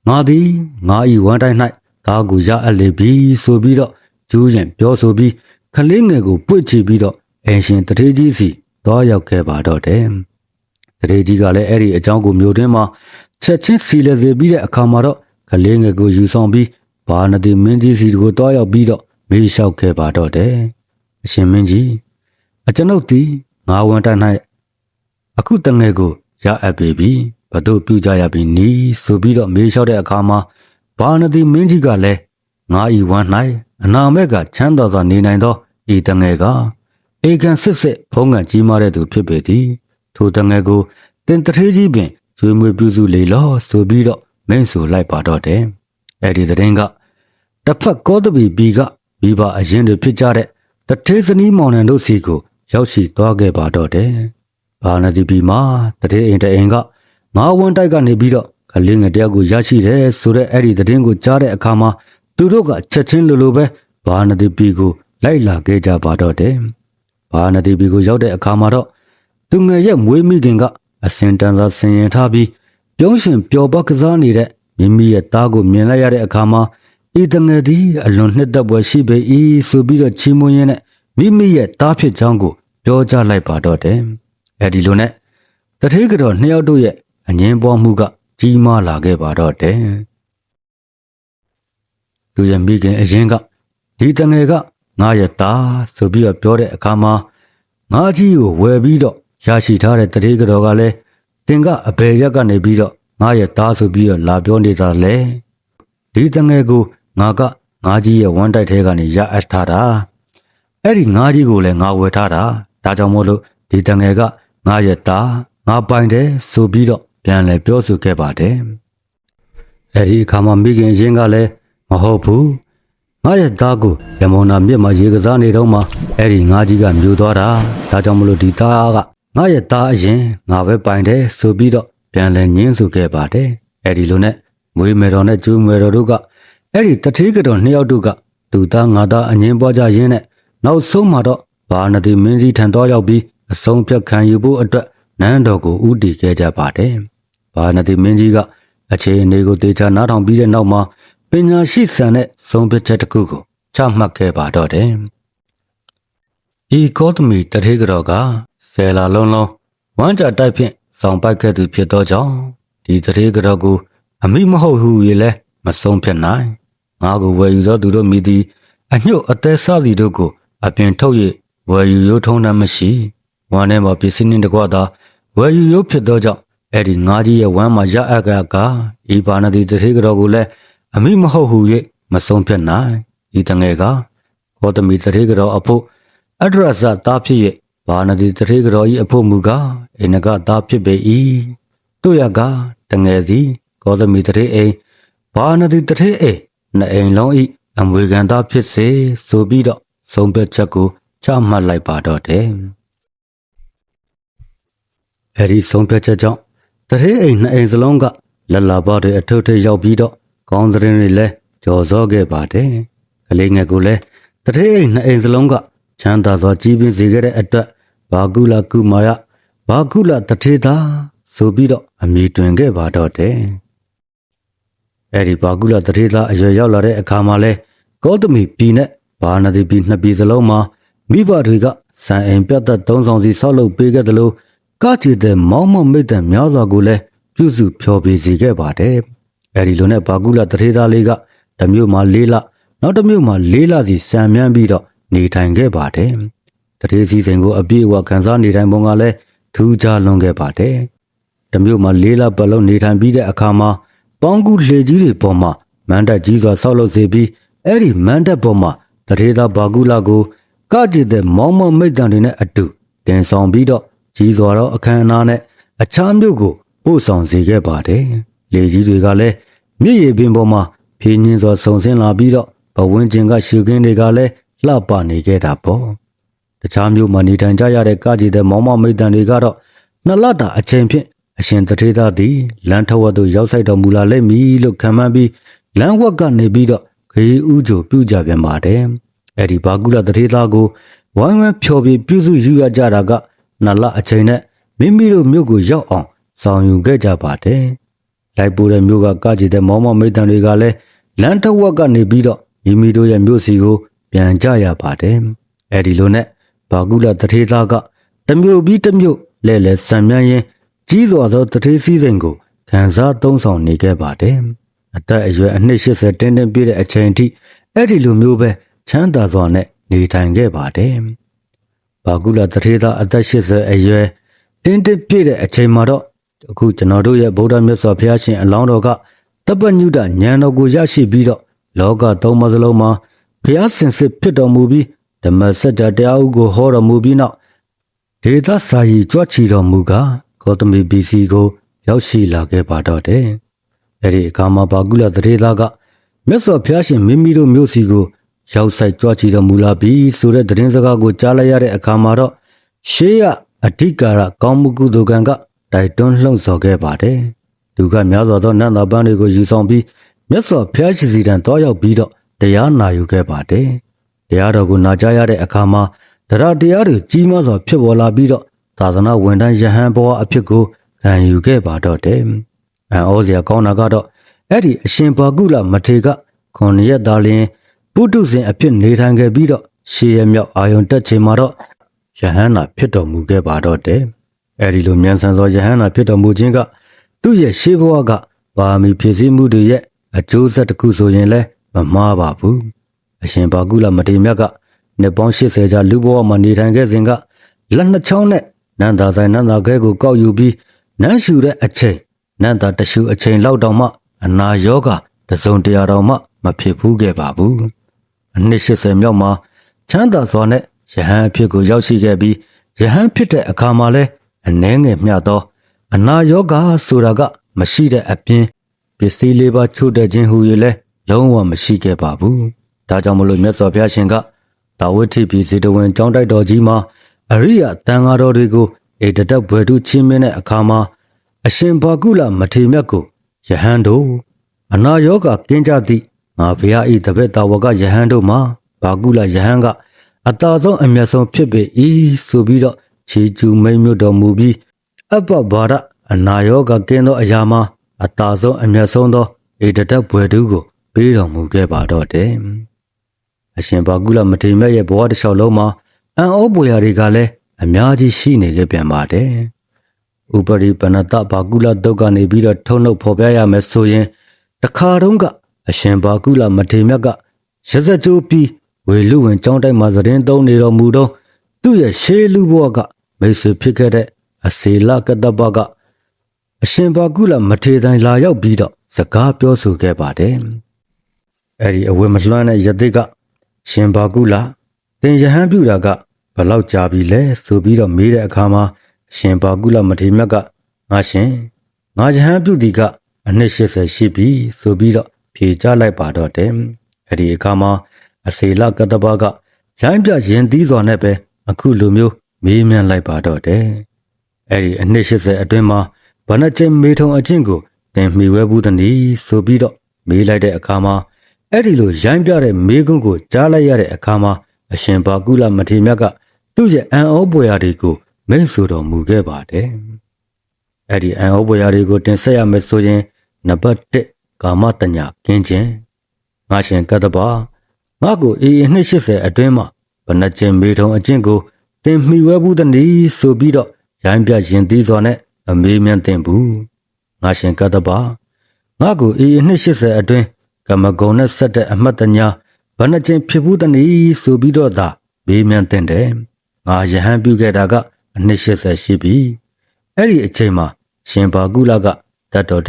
ငါသည်ငါဤဝမ်းတိုင်း၌ဒါကိုရအပ်လေပြီဆိုပြီးတော့ကျူးရင်ပြောဆိုပြီးကလေးငယ်ကိုပွေ့ချပြီးတော့အင်ရှင်တထေးကြီးစီသွားရောက်ခဲ့ပါတော့တယ်။တထေးကြီးကလည်းအဲ့ဒီအကြောင်းကိုမြို့တွင်းမှာချက်ချင်းစီလက်စေပြီးတဲ့အခါမှာတော့ကလေးငယ်ကိုယူဆောင်ပြီးဘာနတိမင်းကြီးစီကိုသွားရောက်ပြီးတော့မေးလျှောက်ခဲ့ပါတော့တယ်။အရှင်မင်းကြီးအကျွန်ုပ်သည်ငါဝန်တိုင်း၌အခုတငယ်ကိုရအပ်ပေပြီဘတို့ပြုကြရပြီနီးဆိုပြီးတော့မေးလျှောက်တဲ့အခါမှာဘာနတိမင်းကြီးကလည်းငါဤဝမ်း၌အနာမဲ့ကချမ်းသာစွာနေနိုင်သောဤတငယ်ကအေကန်စစ်စစ်ဖုံးကန်ကြီးမားတဲ့သူဖြစ်ပေသည်ထိုတငယ်ကိုတင်တထေးကြီးပင်ကျွေးမွေးပြုစုလေလောဆိုပြီးတော့မင်းဆိုလိုက်ပါတော့တယ်အဲ့ဒီတဲ့င်းကတစ်ဖက်ကောသပီပြည်ကမိဘအရင်တွေဖြစ်ကြတဲ့တထေးစနီးမောင်နှံတို့စီကိုရောက်ရှိသွားခဲ့ပါတော့တယ်ဘာနတိပြည်မှာတထေးအိမ်တအိမ်ကငါးဝန်းတိုက်ကနေပြီးတော့ကလေးငယ်တယောက်ကိုရရှိတယ်ဆိုတဲ့အဲ့ဒီတဲ့င်းကိုကြားတဲ့အခါမှာသူတို့ကချက်ချင်းလိုပဲဘာနတိပြည်ကိုလိုက်လာခဲ့ကြပါတော့တယ်ဘာနတိပြည်ကိုရောက်တဲ့အခါမှာတော့သူငယ်ရဲ့မွေးမိခင်ကအစင်တန်စာဆင်ရင်ထားပြီးပြုံးရှင်ပျော်ပါကစားနေတဲ့မိမိရဲ့သားကိုမြင်လိုက်ရတဲ့အခါမှာဤတငယ်သည်အလွန်နှစ်သက်ပွဲရှိပေ၏ဆိုပြီးတော့ချီးမွမ်းရင်းနဲ့မိမိရဲ့သားဖြစ်ကြောင်းကိုပြောကြားလိုက်ပါတော့တယ်အဲဒီလိုနဲ့တထေးကတော်နှစ်ယောက်တို့ရဲ့အငင်းပွားမှုကကြီးမားလာခဲ့ပါတော့တယ်သူရဲ့မိခင်အရင်ကဒီတငယ်ကငါရဲ့သားဆိုပြီးတော့ပြောတဲ့အခါမှာငါကြီးကိုဝယ်ပြီးတော့ရရှိထားတဲ့တထေးကတော်ကလည်းတင်ကအဘယ်ရက်ကနေပြီးတော့ငါရဲ့သားဆိုပြီးတော့လာပြောနေတာလေဒီတငယ်ကိုငါကြီးရဲ့ဝမ်းတိုက်ထဲကနေရအပ်ထားတာအဲ့ဒီငါကြီးကိုလည်းငါဝယ်ထားတာဒါကြောင့်မို့လို့ဒီတငယ်ကငါရဲ့သားငါပိုင်တယ်ဆိုပြီးတော့ပြန်လဲပြောဆိုခဲ့ပါတယ်အဲ့ဒီအခါမှာမိခင်ရင်းကလည်းမဟုတ်ဘူးငါရဲ့သားကိုရမုံနာမြစ်မှာရေကစားနေတော့မှအဲ့ဒီငါကြီးကမြူသွားတာဒါကြောင့်မလို့ဒီသားကငါရဲ့သားအရင်ငါပဲပိုင်တယ်ဆိုပြီးတော့ပြန်လဲညင်းဆိုခဲ့ပါတယ်အဲ့ဒီလိုနဲ့မွေးမယ်တော်နဲ့ကျူးမယ်တော်တို့ကအဲ့ဒီတထေးကတော်နှစ်ယောက်တို့ကသူသားငါသားအငင်းပွားကြရင်းနဲ့နောက်ဆုံးမှာတော့ဘာနတိမင်းကြီးထံတော်ရောက်ပြီးအဆုံးဖြတ်ခံယူဖို့အတွက်နန်းတော်ကိုဥတီခဲ့ကြပါတယ်ဘာနတိမင်းကြီးကအခြေအနေကိုတေချာနားထောင်ပြီးတဲ့နောက်မှာပညာရှိဆန်တဲ့ဆုံးဖြတ်ချက်တစ်ခုကိုချမှတ်ခဲ့ပါတော့တယ်ဤကောသမီတထေးကတော်ကဆယ်လာလုံးလုံးဝမ်းကြတိုက်ဖြင့်ဆောင်ပိုက်ခဲ့သူဖြစ်သောကြောင့်ဒီတထေးကတော်ကိုအမိမဟုတ်ဟု၍လည်းမဆုံးဖြတ်နိုင်ငါကိုဝယ်ယူသောသူတို့မိသည်အညှို့အသေးစားစီတို့ကိုအပြင်ထုတ်၍ဝယ်ယူရိုးထုံးနှံမရှိဝမ်းထဲမှာပစ္စည်းနှင့်တကွသာဝယ်ယူရိုးဖြစ်သောကြောင့်အဲ့ဒီငါကြီးရဲ့ဝမ်းမှာရအပ်ကဤပါဏတိတထေးကတော်ကိုလည်းအမိမဟုတ်ဟု၍မဆုံးဖြတ်နိုင်ဤတငယ်ကကောသမီတထေးကတော်အဖို့အဒရဇသားဖြစ်၍ဘာနတိတထေးကတော်၏အဖို့မူကားအိနကသားဖြစ်ပေ၏တို့ရကတငယ်သည်ကောသမီတထေးအိမ်ဘာနတိတထေးအိမ်နှစ်အိမ်လုံး၏အမွေခံသားဖြစ်စေဆိုပြီးတော့ဆုံးဖြတ်ချက်ကို ချမှတ်လိုက်ပါတော့တယ်။အဲဒီဆုံးဖြတ်ချက်ကြောင့်တရေအိမ်နှစ်အိမ်စလုံးကလက်လာပါတွေအထုပ်ထရောက်ပြီးတော့ကောင်းသတင်းတွေလည်းကြော်စောခဲ့ပါတယ်။ကလေးငယ်ကိုလည်းတရေအိမ်နှစ်အိမ်စလုံးကချမ်းသာစွာကြီးပြင်းစေခဲ့တဲ့အတွက်ဘာကုလကုမာယဘာကုလတထေသာဆိုပြီးတော့အမည်တွင်ခဲ့ပါတော့တယ်။အဲဒီဘာကုလတထေသာအရွယ်ရောက်လာတဲ့အခါမှာလဲကောသမီပြည်နဲ့ဘာနဒီပြည်နှစ်ပြည်စလုံးမှာမိဘတွေကစံအိမ်ပြတ်သက်သုံးဆောင်စီဆောက်လုပ်ပေးခဲ့တယ်လို့ကကြည်တဲ့မောင်းမမိတ်တဲ့များစွာကိုလည်းပြုစုဖျော်ဖြေစေခဲ့ပါတယ်။အဲဒီလိုနဲ့ဘာကုလတထေသာလေးကတစ်မြို့မှာ၄လနောက်တစ်မြို့မှာ၄လစီစံမြန်းပြီးတော့နေထိုင်ခဲ့ပါတယ်။တထေစီစိန်ကိုအပြည့်အဝခန်းစားနေထိုင်ပုံကလည်းထူးခြားလွန်ခဲ့ပါတယ်။တစ်မြို့မှာ၄လပတ်လုံးနေထိုင်ပြီးတဲ့အခါမှာပေါင်းကူးလှေကြီးတွေပေါ်မှာမန်တပ်ကြီးစွာဆောက်လုပ်စေပြီးအဲ့ဒီမန်တပ်ပေါ်မှာတထေသာဘာကုလကိုကကြည်တဲ့မောင်းမမိတ်တန်တွေနဲ့အတူတင်ဆောင်ပြီးတော့ကြီးစွာသောအခမ်းအနားနဲ့အခြားမြို့ကိုပို့ဆောင်စေခဲ့ပါတယ်။လေကြီးတွေကလည်းမြစ်ရေပင်ပေါ်မှာဖြင်းညင်းစွာဆုံဆင်းလာပြီးတော့ဘဝင်းကျင်ကရှုခင်းတွေကလည်းလှပနေခဲ့တာပေါ့။တခြားမြို့မှာနေထိုင်ကြရတဲ့ကကြည်တဲ့မောင်းမမိတ်တန်တွေကတော့နှစ်လတာအချိန်ဖြင့်အရှင်တထေသာသည်လမ်းထဝက်သို့ရောက်ဆိုင်တော်မူလာလိမ့်မည်လို့ခံမှန်းပြီးလမ်းဝက်ကနေပြီးတော့ခရီးဦးကြိုပြုကြပြန်ပါတယ်။အဲ့ဒီဘာကုလတထေသာကိုဝိုင်းဝန်းဖျော်ဖြေပြုစုယူရကြတာကနှစ်လအချိန်နဲ့မိမိတို့မြို့ကိုရောက်အောင်ဆောင်ယူခဲ့ကြပါတယ်။လိုက်ပိုးတဲ့မြို့ကကြည်တဲ့မောင်းမမိတ်တန်တွေကလည်းလမ်းထဝက်ကနေပြီးတော့မိမိတို့ရဲ့မြို့စီကိုပြန်ကြရပါတယ်။အဲ့ဒီလိုနဲ့ဘာကုလတထေသာကတမျိုးပြီးတမျိုးလဲဆံမြန်းရင်ကြီးစွာသောတထေးစည်းစိမ်ကိုခံစားသုံးဆောင်နေခဲ့ပါတယ်။အသက်အရွယ်အနှစ်80တင်းတင်းပြည့်တဲ့အချိန်ထိအဲ့ဒီလိုမျိုးပဲချမ်းသာစွာနဲ့နေထိုင်ခဲ့ပါတယ်။ဘာကုလတထေသာအသက်80အရွယ်တင်းတင်းပြည့်တဲ့အချိန်မှာတော့အခုကျွန်တော်တို့ရဲ့ဗုဒ္ဓမြတ်စွာဘုရားရှင်အလောင်းတော်ကတပ္ပညုတဉာဏ်တော်ကိုရရှိပြီးတော့လောကသုံးပါးစလုံးမှာဘုရားစင်စစ်ဖြစ်တော်မူပြီးဓမ္မစကြာတရားဥကိုဟောတော်မူပြီးနောက်ဒေသစာရီကြွချီတော်မူကားဂေါတမီ BC ကိုရောက်ရှိလာခဲ့ပါတော့တယ်။အဲဒီအခါမှာဘာကုလတထေသာကမြတ်စွာဘုရားရှင်မိမိတို့မြို့စီကိုရောက်ဆိုင်ကြွချီတော်မူလာပြီးဆိုတဲ့သတင်းစကားကိုကြားလိုက်ရတဲ့အခါမှာတော့ရှေးကအဓိကာရကောင်းမှုကုသိုလ်ကံကတိုက်တွန်းလှုံ့ဆော်ခဲ့ပါတယ်။သူကများစွာသောနတ်သားပန်းတွေကိုယူဆောင်ပြီးမြတ်စွာဘုရားရှင်စီတန်တောရောက်ပြီးတော့တရားနာယူခဲ့ပါတယ်။တရားတော်ကိုနာကြားရတဲ့အခါမှာတရားတွေကြီးမားစွာဖြစ်ပေါ်လာပြီးတော့သာသနာဝန်ထမ်းယဟန်ဘဝအဖြစ်ကိုခံယူခဲ့ပါတော့တယ်။ဩစရာကောင်းတာကတော့အဲ့ဒီအရှင်ဘာကုလမထေက9ရက်သာလျှင်ပုထုဇဉ်အဖြစ်နေထိုင်ခဲ့ပြီးတော့ရှေးရမြောက်အာယုန်တက်ချိန်မှာတော့ယဟန်နာဖြစ်တော်မူခဲ့ပါတော့တယ်။အဲ့ဒီလိုမြန်ဆန်စွာယဟန်နာဖြစ်တော်မူခြင်းကသူ့ရဲ့ရှေးဘဝကပါမီဖြစ်စည်းမှုတွေရဲ့အကျိုးဆက်တစ်ခုဆိုရင်လည်းမမှားပါဘူး။အရှင်ဘာကုလမထေမြတ်ကနှစ်ပေါင်း80ကြာလူဘဝမှာနေထိုင်ခဲ့စဉ်ကလက်နှစ်ချောင်းနဲ့နန္တာဆိုင်နန္တာခဲကိုကောက်ယူပြီးနန်းရှူတဲ့အချိန်နန္တာတရှူအချိန်လောက်တောင်မှအနာယောဂတစုံတရာတောင်မှမဖြစ်ဘူးခဲ့ပါဘူး။အနှစ်80မြောက်မှာချမ်းသာစွာနဲ့ယဟန်အဖြစ်ကိုရောက်ရှိခဲ့ပြီးယဟန်ဖြစ်တဲ့အခါမှာလဲအနှဲငယ်မျှသောအနာယောဂဆိုတာကမရှိတဲ့အပြင်ပစ္စည်းလေးပါးချို့တဲ့ခြင်းဟူ၍လဲလုံးဝမရှိခဲ့ပါဘူး။ဒါကြောင့်မလို့မြတ်စွာဘုရားရှင်ကတာဝတိပြည်စေတဝန်ကျောင်းတိုက်တော်ကြီးမှာအရိယတန်ဃာတော်တွေကိုဧတတက်ဘွယ်ထုချင်းမင်းတဲ့အခါမှာအရှင်ဘာကုလမထေမြတ်ကိုယဟန်တို့အနာယောဂကင်းကြသည့်ငါဘုရားဤတပည့်တော်ဝကယဟန်တို့မှာဘာကုလယဟန်ကအတာဆုံးအမျက်ဆုံးဖြစ်ပေ၏ဆိုပြီးတော့ခြေကျူမိန်မြတ်တော်မူပြီးအပ္ပဘာရအနာယောဂကင်းသောအရာမှာအတာဆုံးအမျက်ဆုံးသောဧတတက်ဘွယ်ထုကိုပေးတော်မူခဲ့ပါတော့တယ်။အရှင်ဘာကုလမထေမြတ်ရဲ့ဘဝတစ်လျှောက်လုံးမှာအံ့ဩပွေရာတွေကလည်းအများကြီးရှိနေခဲ့ပြန်ပါတယ်။ဥပရိပဏတဘာကုလတုတ်ကနေပြီးတော့ထုံနှုတ်ဖော်ပြရမယ်ဆိုရင်တခါတုန်းကအရှင်ဘာကုလမထေမြတ်ကရဇကြိုးပြီးဝေလူဝင်ကျောင်းတိုက်မှာသတင်းသုံးနေတော်မူတော့သူ့ရဲ့ရှေးလူဘဝကမိတ်ဆွေဖြစ်ခဲ့တဲ့အစေလကတ္တပကအရှင်ဘာကုလမထေတိုင်လာရောက်ပြီးတော့စကားပြောဆိုခဲ့ပါတယ်။အဲဒီအဝေမလွှမ်းတဲ့ယသိကရှင်ဘာကုလသင်ယဟန်ပြုတာကဘလောက်ကြာပြီလဲဆိုပြီးတော့မေးတဲ့အခါမှာအရှင်ဘာကုလမထေမြတ်ကငါရှင်ငါယဟန်ပြုသည်ကအနှစ်80ရှိပြီဆိုပြီးတော့ဖြေချလိုက်ပါတော့တယ်။အဲဒီအခါမှာအစေလကတ္တပက ရိုင်းပြရင်သီးစွာနဲ့ပဲအခုလိုမျိုးမေးမြန်းလိုက်ပါတော့တယ်။အဲ့ဒီအနှစ်80အတွင်းမှာဘဏ္ဍကျင်းမေထုံအချင်းကိုသင်မှီဝဲဘူးတနည်းဆိုပြီးတော့မေးလိုက်တဲ့အခါမှာအဲ့ဒီလိုရိုင်းပြတဲ့မေးခွန်းကိုကြားလိုက်ရတဲ့အခါမှာအရှင်ဘာကုလမထေရမြတ်ကသူ့ရဲ့အံ့ဩပွေရာတွေကိုမိန့်ဆိုတော်မူခဲ့ပါတယ်။အဲ့ဒီအံ့ဩပွေရာတွေကိုတင်ဆက်ရမယ်ဆိုရင်နံပါတ်1ကာမတညာကင်းခြင်းငါရှင်ကတ္တဗငါကိုအနှစ်80အတွင်းမှာဘဏ္ဍကျင်းမေထုံအချင်းကိုသင်မှီဝဲဘူးတနည်းဆိုပြီးတော့ရိုင်းပြရင်သီးစွာနဲ့အမေးမြန်းတင်ဘူးငါရှင်ကတ္တဗငါကိုအနှစ်80အတွင်းကမဂုံနဲ့ဆက်တဲ့အမှတ်တညာဘဏ္ဍကျင်းဖြစ်ဘူးတနည်းဆိုပြီးတော့သာမေးမြန်းတင်တယ်ငါယဟန်ပြုခဲ့တာကအနှစ်80ရှိပြီအဲ့ဒီအချိန်မှာရှင်ဘာကုလကတတ်တော်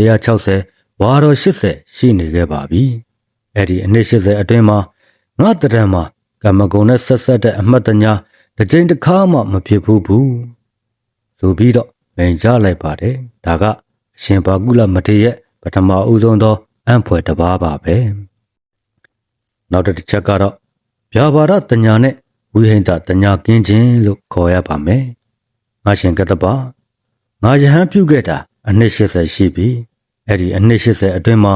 160ဝါတော်80ရှိနေခဲ့ပါပြီအဲ့ဒီအနှစ်80အတွင်းမှာငါတရံမှာကမဂုံနဲ့ဆက်တဲ့အမှတ်တညာတစ်ချိန်တစ်ခါမှမဖြစ်ဘူးဆိုပြီးတော့မိန်ကြားလိုက်ပါတယ်ဒါကအရှင်ဘာကုလမထေရရဲ့ပထမဦးဆုံးသောအံ့ဖွယ်တစ်ပါးပါပဲနောက်တစ်ချက်ကတော့ဗျာပါဒတညာနဲ့ဝိဟိန္ဒတညာကင်းခြင်းလို့ခေါ်ရပါမယ်ငါရှင်ကတ္တဗငါယဟန်ပြုခဲ့တာအနှစ်80ရှိပြီအဲ့ဒီအနှစ်80အတွင်းမှာ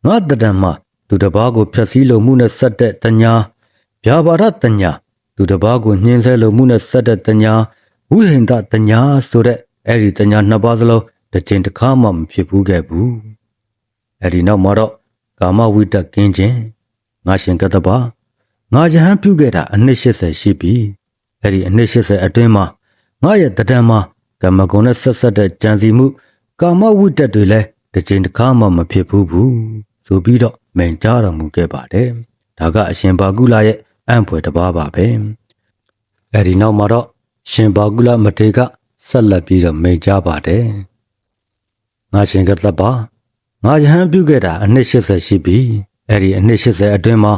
ငါတရံမှာသူတစ်ပါးကိုဖျက်ဆီးလိုမှုနဲ့ဆက်တဲ့တညာဗျာပါဒတညာသူတစ်ပါးကိုညှင်းဆဲလိုမှုနဲ့ဆက်တဲ့တညာဝိဟိန္ဒတညာဆိုတဲ့အဲ့ဒီတညာနှစ်ပါးစလုံးတစ်ချိန်တစ်ခါမှမဖြစ်ဘူးခဲ့ဘူးအဲ့ဒီနောက်မှာတော့ကာမဝိတ္တကင်းခြင်းငါရှင်ကတ္တဗငါယဟန်ပြုခဲ့တာအနှစ်80ရှိပြီအဲ့ဒီအနှစ်80အတွင်းမှာငါရဲ့တရံမှာကမဂုံနဲ့ဆက်တဲ့ကြံစီမှုကာမဝိတ္တတွေလည်းတစ်ချိန်တစ်ခါမှမဖြစ်ဘူးဆိုပြီးတော့မိန်ကြားတော်မူခဲ့ပါတယ်ဒါကအရှင်ဘာကုလရဲ့အံ့ဖွယ်တစ်ပါးပါပဲအဲ့ဒီနောက်မှာတော့ရှင်ဘာကုလမထေရကဆက်လက်ပြီးတော့မိန်ကြားပါတယ်ငါရှင်ကတ္တဗငါယဟန်ပြုခဲ့တာအနှစ်80ရှိပြီအဲ့ဒီအနှစ်80အတွင်းမှာ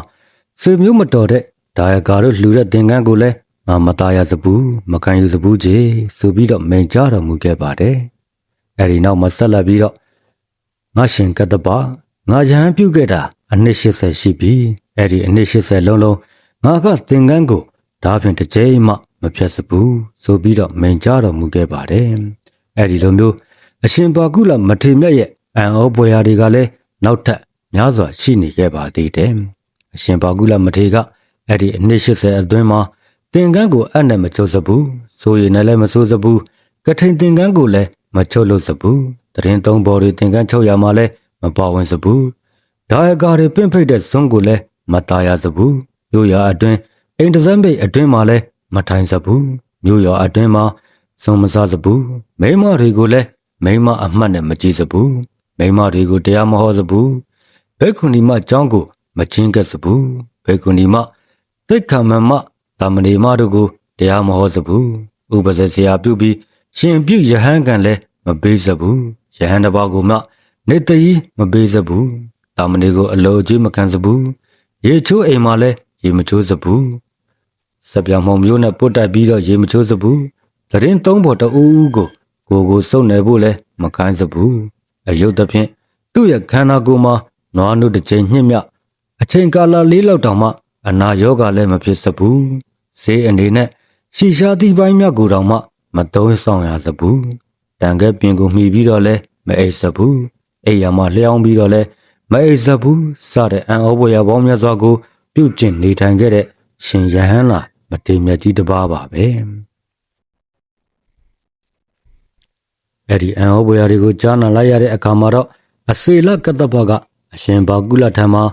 ဆွေမျိုးမတော်တဲ့ဒါယကာတို့လှူတဲ့သင်္ကန်းကိုလည်းငါမသားရစဘူးမခံယူစဘူးကြီးဆိုပြီးတော့မိန်ကြားတော်မူခဲ့ပါတယ်အဲ့ဒီနောက်မှာဆက်လက်ပြီးတော့ငါရှင်ကတ္တဗငါယဟန်ပြုခဲ့တာအနှစ်80ရှိပြီအဲ့ဒီအနှစ်80လုံးလုံးငါကသင်္ကန်းကိုဒါဖြင့်တစ်ကြိမ်မှမဖြတ်စဘူးဆိုပြီးတော့မိန်ကြားတော်မူခဲ့ပါတယ်အဲ့ဒီလိုမျိုးအရှင်ဘာကုလမထေရမြတ်ရဲ့အံ့ဩပွေရာတွေကလည်းနောက်ထပ်များစွာရှိနေခဲ့ပါသေးတယ်အရှင်ဘာကုလမထေရကအဲ့ဒီအနှစ်80အတွင်းမှာသင်္ကန်းကိုအပ်နဲ့မချုပ်စဘူးဆိုရင်လည်းမဆိုးစဘူးကထိန်သင်္ကန်းကိုလည်းမချုပ်လို့စဘူးတရင်သုံးဘော်တွေသင်္ကန်းချုပ်ရမှာလည်းမပါဝင်စဘူးဒါယကာတွေပင့်ဖိတ်တဲ့ဇွန်းကိုလည်းမသားရစဘူးမြို့ရွာအတွင်းအိမ်တစမ်းပိတ်အတွင်းမှာလည်းမထိုင်စဘူးမြို့ရွာအတွင်းမှာစုံမစားစဘူးမိန်းမတွေကိုလည်းမိန်းမအမှတ်နဲ့မကြည့်စဘူးမိန်းမတွေကိုတရားမဟောစဘူးဘိက္ခုနီမကျောင်းကိုမချင်းကပ်စဘူးဘိက္ခုနီမတိတ်ခမမတာမဏေမတို့ကိုတရားမဟောစဘူးဥပဇေဆရာပြုပြီးရှင်ပြုယဟန်ကံလည်းမပေးစဘူးယဟန်တစ်ပါးကိုမှနေတည်မပေးစဘူးတာမဏေကိုအလိုအကျွေးမခံစဘူးရေချိုးအိမ်မှာလည်းရေမချိုးစဘူးစပြမောင်မျိုးနဲ့ပုတ်တက်ပြီးတော့ရေမချိုးစဘူးတရင်သုံးဘော်တအူးကိုစုံနေဖို့လည်းမခိုင်းစဘူးအယုတ်သဖြင့်သူ့ရဲ့ခန္ဓာကိုယ်မှာနွားနုတစ်ချိန်ညှစ်မြအချိန်ကာလလေးလောက်တောင်မှအနာရောဂါလည်းမဖြစ်စဘူးဈေးအနေနဲ့ရှီရှားသီးပိုင်းမြတ်ကိုတောင်မှမသုံးဆောင်ရစဘူးတန်ခဲပြင်ကိုမှီပြီးတော့လည်းမအိပ်စဘူးအိယာမှာလျှောင်းပြီးတော့လည်းမအိပ်စဘူးစတဲ့အံ့ဩဖွယ်ရာပေါင်းများစွာကိုပြုကျင့်နေထိုင်ခဲ့တဲ့ရှင်ယဟန်လာမထေရမြတ်ကြီးတစ်ပါးပါပဲအဲ့ဒီအံ့ဩဖွယ်ရာတွေကိုကြားနာလိုက်ရတဲ့အခါမှာတော့အစေလကတ္တဗကအရှင်ဘာကုလထံမှာ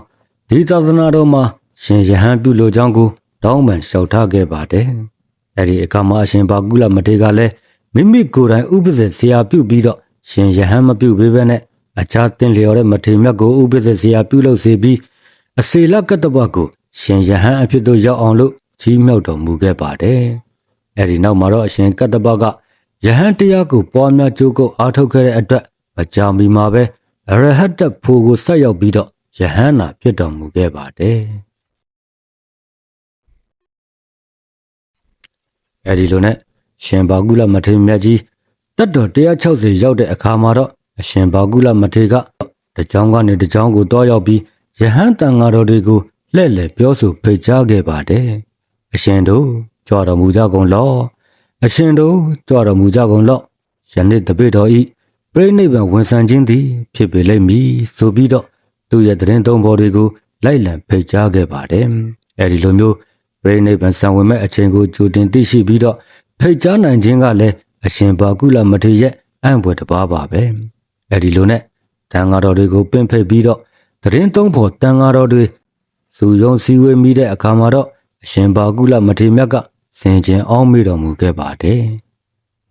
ဒီသာသနာတော်မှာရှင်ယဟန်ပြုလိုကြောင်းကိုတောင်းပန်လျှောက်ထားခဲ့ပါတယ်အဲ့ဒီအခါမှာအရှင်ဘာကုလမထေရကလည်းမိမိကိုယ်တိုင်ဥပဇေဆရာပြုပြီးတော့ရှင်ယဟန်မပြုပေးဘဲနဲ့အခြားသင်လျော်တဲ့မထေရမြတ်ကိုဥပဇေဆရာပြုလုပ်စေပြီးအစေလကတ္တဗကိုရှင်ယဟန်အဖြစ်သို့ရောက်အောင်လို့ကြီးမြောက်တော်မူခဲ့ပါတယ်အဲ့ဒီနောက်မှာတော့အရှင်ကတ္တဗကယဟန်တရားကိုပွားများကြိုးကုပ်အားထုတ်ခဲ့တဲ့အတွက်မကြာမီမှာပဲအရဟတဖို့ကိုဆက်ရောက်ပြီးတော့ယဟန်နာဖြစ်တော်မူခဲ့ပါတယ်အဲဒီလိုနဲ့ရှင်ဘာကုလမထေရမြတ်ကြီးတတ်တော်160ရောက်တဲ့အခါမှာတော့အရှင်ဘာကုလမထေရကတကြောင်ကနေတကြောင်ကိုတောရောက်ပြီးယဟန်တန်ဃာတော်တွေကိုလှည့်လည်ပြောဆိုဖိတ်ကြားခဲ့ပါတယ် အရှင်တို့ကြွတော်မူကြကုန်လော့အရှင်တို့ကြွတော်မူကြကုန်လော့ယနေ့တပိတော်ဤပြိဋိဘံဝန်ဆန်ခြင်းသည်ဖြစ်ပေလိမ့်မည်ဆိုပြီးတော့သူ့ရဲ့သတင်းသုံးပေါ်တွေကိုလိုက်လံဖိတ်ကြားခဲ့ပါတယ်အဲဒီလိုမျိုးပြိဋိဘံဆံဝင်မဲ့အချိန်ကိုကြိုတင်သိရှိပြီးတော့ဖိတ်ကြားနိုင်ခြင်းကလည်းအရှင်ဘာကုလမထေရရဲ့အံ့ဘွယ်တစ်ပါးပါပဲအဲဒီလိုနဲ့တန်ဃာတော်တွေကိုပင့်ဖိတ်ပြီးတော့သတင်းသုံးဖို့တန်ဃာတော်တွေစုယုံစည်းဝေးမိတဲ့အခါမှာတော့အရှင်ဘာကုလမထေရမြတ်ကဆင်ခြင်အောင်မိတော်မူခဲ့ပါတယ်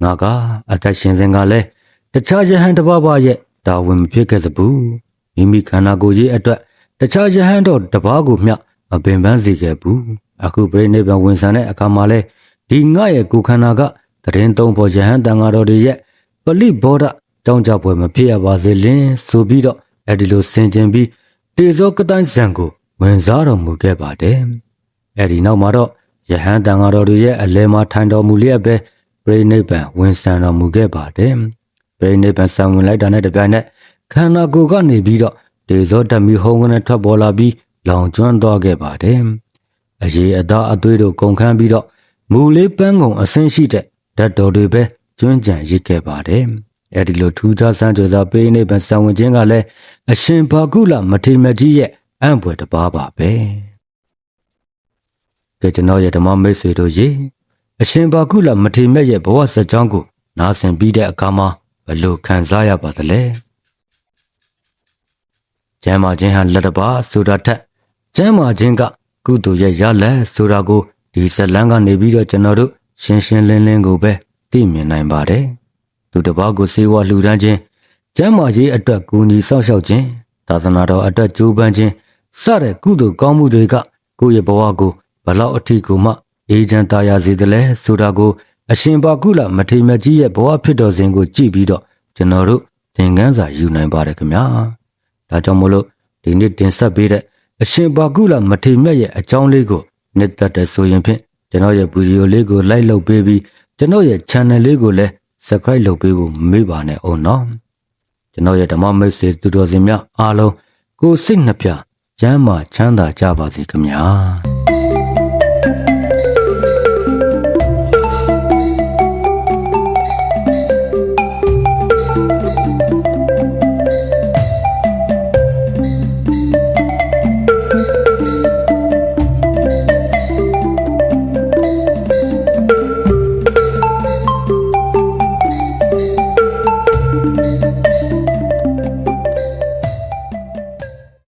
ငါကအသက်ရှင်စဉ်ကလည်းတခြားယဟန်တစ်ပါးပါရဲ့တာဝန်မဖြစ်ခဲ့သဘူးမိမိခန္ဓာကိုယ်ကြီးအတွက်တခြားယဟန်တော်တစ်ပါးကိုမျှမပင်ပန်းစေခဲ့ဘူးအခုပြိဋိဘံဝင်ဆန်တဲ့အခါမှာလဲဒီငါရဲ့ကိုယ်ခန္ဓာကသတင်းသုံးဖို့ယဟန်တန်ဃာတော်တွေရဲ့ပလိဘောဓကြောင့်ကြပွဲမဖြစ်ရပါစေလင်ဆိုပြီးတော့အဲဒီလိုဆင်ခြင်ပြီးတေဇောကတိုင်းဇံကိုဝင်စားတော်မူခဲ့ပါတယ်အဲဒီနောက်မှာတော့ယဟန်တန်ဃာတော်တွေရဲ့အလဲမှာထိုင်တော်မူလျက်ပဲပြိဋိဘံဝင်ဆန်တော်မူခဲ့ပါတယ်ပြိဋိဘံဆံဝင်လိုက်တာနဲ့တပြိုင်နက်ခန္ဓာကိုယ်ကနေပြီးတော့တေဇောဓမီဟုံးကနေထွက်ပေါ်လာပြီးလောင်ကျွမ်းသွားခဲ့ပါတယ်အရေးအသားအသွေးတို့ကုန်ခန်းပြီးတော့မူလေးပန်းကုံအဆင်းရှိတဲ့ဓာတ်တော်တွေပဲကျွမ်းကြံရစ်ခဲ့ပါတယ်အဲဒီလိုထူးခြားဆန်းကြွယ်စွာပြိဋိဘံဆံဝင်ခြင်းကလည်းအရှင်ဘာကုလမထေရမြတ်ကြီးရဲ့အံ့ဘွယ်တစ်ပါးပါပဲကဲကျွန်တော်ရဲ့ဓမ္မမိတ်ဆွေတို့ရေအရှင်ဘာကုလမထေရမြတ်ရဲ့ဘဝဇာတ်ကြောင်းကိုနားဆင်ပြီးတဲ့အခါမှာဘယ်လိုခံစားရပါသလဲကျမ်းမာခြင်းဟာလက်တစ်ပါးဆိုတာထက်ကျမ်းမာခြင်းကကုသိုလ်ရဲ့ရလဒ်ဆိုတာကိုဒီဇတ်လန်းကနေပြီးတော့ကျွန်တော်တို့ရှင်းရှင်းလင်းလင်းကိုပဲသိမြင်နိုင်ပါတယ်သူတစ်ပါးကိုစေဝါလှူဒန်းခြင်းကျမ်းမာရေးအတွက်ကူညီစောင့်ရှောက်ခြင်းသာသနာတော်အတွက်ကြိုးပမ်းခြင်းစတဲ့ကုသိုလ်ကောင်းမှုတွေကကိုယ့်ရဲ့ဘဝကိုဘလောက်အထိကိုမှအေးချမ်းသာယာစေသလဲဆိုတာကိုအရှင်ဘာကုလမထေရမြတ်ကြီးရဲ့ဘဝဖြစ်တော်စဉ်ကိုကြည့်ပြီးတော့ကျွန်တော်တို့သင်ခန်းစာယူနိုင်ပါတယ်ခင်ဗျာဒါကြောင့်မို့လို့ဒီနေ့တင်ဆက်ပေးတဲ့အရှင်ဘာကုလမထေရမြတ်ရဲ့အကြောင်းလေးကိုနှစ်သက်တဲ့ဆိုရင်ဖြင့်ကျွန်တော်ရဲ့ဗီဒီယိုလေးကို like လုပ်ပေးပြီးကျွန်တော်ရဲ့ channel လေးကိုလည်း subscribe လုပ်ပေးဖို့မမေ့ပါနဲ့အောင်နော်ကျွန်တော်ရဲ့ဓမ္မမိတ်ဆွေသူတော်စင်များအားလုံးကိုယ်စိတ်နှပြချမ်းသာချမ်းသာကြပါစေခင်ဗျာ